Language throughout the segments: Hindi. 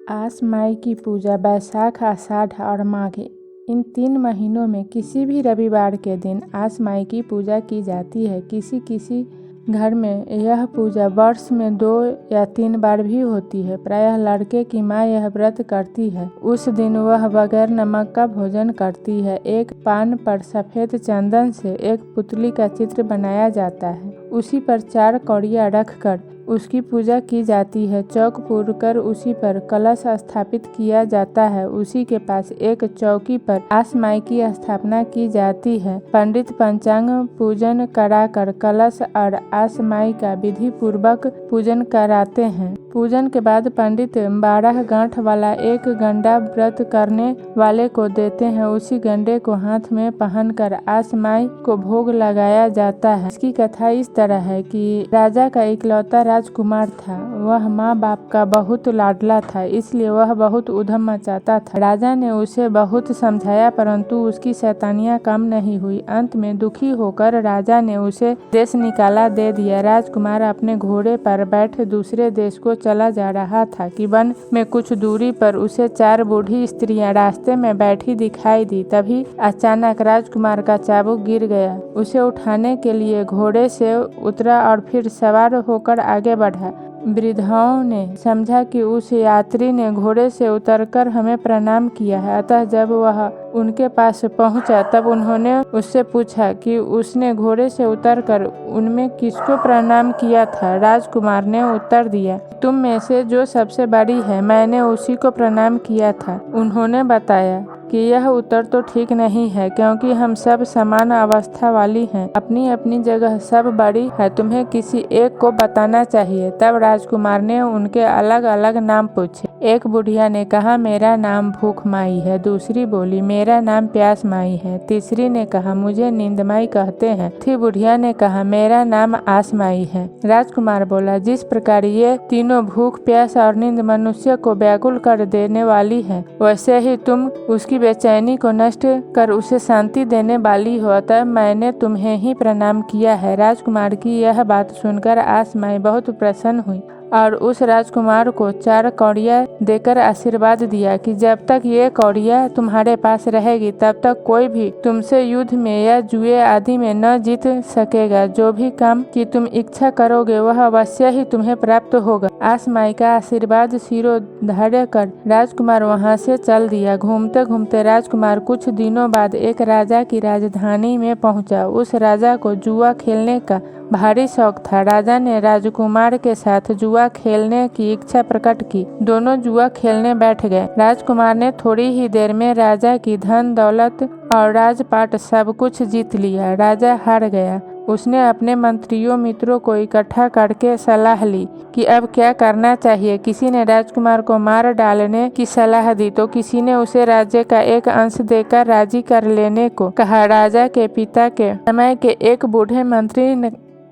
आस माई की पूजा बैसाख, आषाढ़ और माघ इन 3 महीनों में किसी भी रविवार के दिन आस माई की पूजा की जाती है। किसी किसी घर में यह पूजा वर्ष में 2 या 3 बार भी होती है। प्रायः लड़के की माँ यह व्रत करती है। उस दिन वह बगैर नमक का भोजन करती है। एक पान पर सफ़ेद चंदन से एक पुतली का चित्र बनाया जाता है। उसी पर 4 कौड़ियाँ रखकर उसकी पूजा की जाती है। चौक पूरकर उसी पर कलश स्थापित किया जाता है। उसी के पास एक चौकी पर आस माई की स्थापना की जाती है। पंडित पंचांग पूजन कराकर कलश और आस माई का विधि पूर्वक पूजन कराते हैं। पूजन के बाद पंडित 12 गांठ वाला एक गंडा व्रत करने वाले को देते हैं। उसी गंडे को हाथ में पहनकर आस माई को भोग लगाया जाता है। इसकी कथा इस तरह है कि राजा का इकलौता राजकुमार था। वह माँ बाप का बहुत लाडला था, इसलिए वह बहुत उधम मचाता था। राजा ने उसे बहुत समझाया, परंतु उसकी शैतानियाँ कम नहीं हुई। अंत में दुखी होकर राजा ने उसे देश निकाला दे दिया। राजकुमार अपने घोड़े पर बैठे दूसरे देश को चला जा रहा था कि वन में कुछ दूरी पर उसे 4 बूढ़ी स्त्रियां रास्ते में बैठी दिखाई दी। तभी अचानक राजकुमार का चाबुक गिर गया। उसे उठाने के लिए घोड़े से उतरा और फिर सवार होकर आगे बढ़ा। वृद्धाओं ने समझा कि उस यात्री ने घोड़े से उतरकर हमें प्रणाम किया है, अतः जब वह उनके पास पहुंचा तब उन्होंने उससे पूछा कि उसने घोड़े से उतरकर उनमें किसको प्रणाम किया था। राजकुमार ने उत्तर दिया, तुम में से जो सबसे बड़ी है, मैंने उसी को प्रणाम किया था। उन्होंने बताया कि यह उत्तर तो ठीक नहीं है, क्योंकि हम सब समान अवस्था वाली हैं। अपनी अपनी जगह सब बड़ी है, तुम्हें किसी एक को बताना चाहिए। तब राजकुमार ने उनके अलग अलग नाम पूछे। एक बुढ़िया ने कहा, मेरा नाम भूख माई है। दूसरी बोली, मेरा नाम प्यास माई है। तीसरी ने कहा, मुझे नींद माई कहते हैं। चौथी बुढ़िया ने कहा, मेरा नाम आस माई है। राजकुमार बोला, जिस प्रकार ये तीनों भूख, प्यास और नींद मनुष्य को व्याकुल कर देने वाली है, वैसे ही तुम उसकी बेचैनी को नष्ट कर उसे शांति देने वाली हो, अतः मैंने तुम्हें ही प्रणाम किया है। राजकुमार की यह बात सुनकर आस माई बहुत प्रसन्न हुई और उस राजकुमार को 4 कौड़ियाँ देकर आशीर्वाद दिया कि जब तक ये कौड़ियाँ तुम्हारे पास रहेगी तब तक कोई भी तुमसे युद्ध में या जुए आदि में न जीत सकेगा। जो भी काम की तुम इच्छा करोगे वह अवश्य ही तुम्हें प्राप्त होगा। आस माई का आशीर्वाद शिरोधार्य कर राजकुमार वहाँ से चल दिया। घूमते घूमते राजकुमार कुछ दिनों बाद एक राजा की राजधानी में पहुँचा। उस राजा को जुआ खेलने का भारी शौक था। राजा ने राजकुमार के साथ जुआ खेलने की इच्छा प्रकट की। दोनों जुआ खेलने बैठ गए। राजकुमार ने थोड़ी ही देर में राजा की धन दौलत और राजपाट सब कुछ जीत लिया। राजा हार गया। उसने अपने मंत्रियों मित्रों को इकट्ठा करके सलाह ली कि अब क्या करना चाहिए। किसी ने राजकुमार को मार डालने की सलाह दी तो किसी ने उसे राज्य का एक अंश देकर राजी कर लेने को कहा। राजा के पिता के समय के एक बूढ़े मंत्री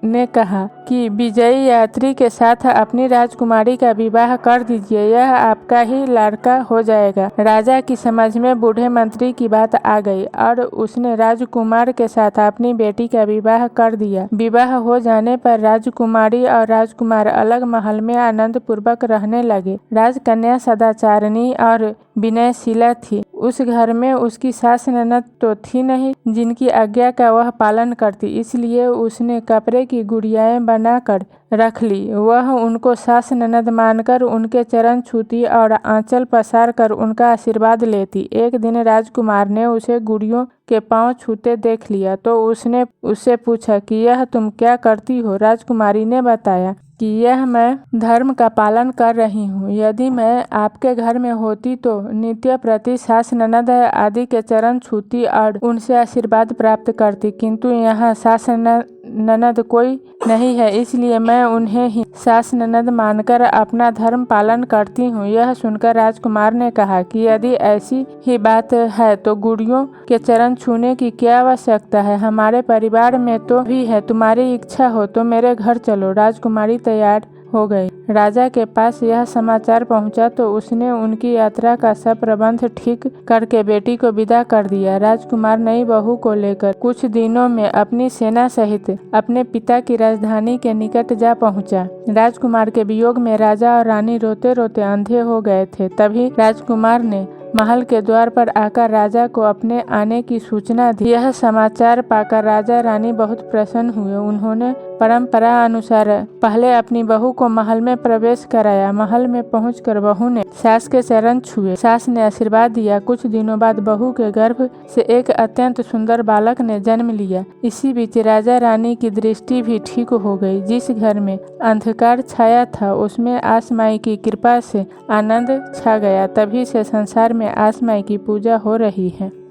ने कहा कि विजयी यात्री के साथ अपनी राजकुमारी का विवाह कर दीजिए, यह आपका ही लड़का हो जाएगा। राजा की समझ में बूढ़े मंत्री की बात आ गई और उसने राजकुमार के साथ अपनी बेटी का विवाह कर दिया। विवाह हो जाने पर राजकुमारी और राजकुमार अलग महल में आनंद पूर्वक रहने लगे। राजकन्या सदाचारिणी और विनयशीला थी। उस घर में उसकी सास ननद तो थी नहीं जिनकी आज्ञा का वह पालन करती, इसलिए उसने कपड़े की गुड़ियाएं बनाकर रख ली। वह उनको सास ननद मानकर उनके चरण छूती और आंचल पसार कर उनका आशीर्वाद लेती। एक दिन राजकुमार ने उसे गुड़ियों के पांव छूते देख लिया तो उसने उससे पूछा कि यह तुम क्या करती हो। राजकुमारी ने बताया कि यह मैं धर्म का पालन कर रही हूँ। यदि मैं आपके घर में होती तो नित्य प्रति सास ननद आदि के चरण छूती और उनसे आशीर्वाद प्राप्त करती, किंतु यहाँ सास ननद कोई नहीं है, इसलिए मैं उन्हें ही सास ननद मानकर अपना धर्म पालन करती हूँ। यह सुनकर राजकुमार ने कहा कि यदि ऐसी ही बात है तो गुड़ियों के चरण छूने की क्या आवश्यकता है। हमारे परिवार में तो भी है, तुम्हारी इच्छा हो तो मेरे घर चलो। राजकुमारी तैयार हो गई। राजा के पास यह समाचार पहुंचा तो उसने उनकी यात्रा का सब प्रबंध ठीक करके बेटी को विदा कर दिया। राजकुमार नई बहू को लेकर कुछ दिनों में अपनी सेना सहित अपने पिता की राजधानी के निकट जा पहुंचा। राजकुमार के वियोग में राजा और रानी रोते रोते अंधे हो गए थे। तभी राजकुमार ने महल के द्वार पर आकर राजा को अपने आने की सूचना दी। यह समाचार पाकर राजा रानी बहुत प्रसन्न हुए। उन्होंने परंपरा अनुसार पहले अपनी बहू को महल में प्रवेश कराया। महल में पहुंचकर बहू ने सास के चरण छुए। सास ने आशीर्वाद दिया। कुछ दिनों बाद बहू के गर्भ से एक अत्यंत सुंदर बालक ने जन्म लिया। इसी बीच राजा रानी की दृष्टि भी ठीक हो गई। जिस घर में अंधकार छाया था उसमें आसमाई की कृपा से आनंद छा गया। तभी से संसार में आसमाई की पूजा हो रही है।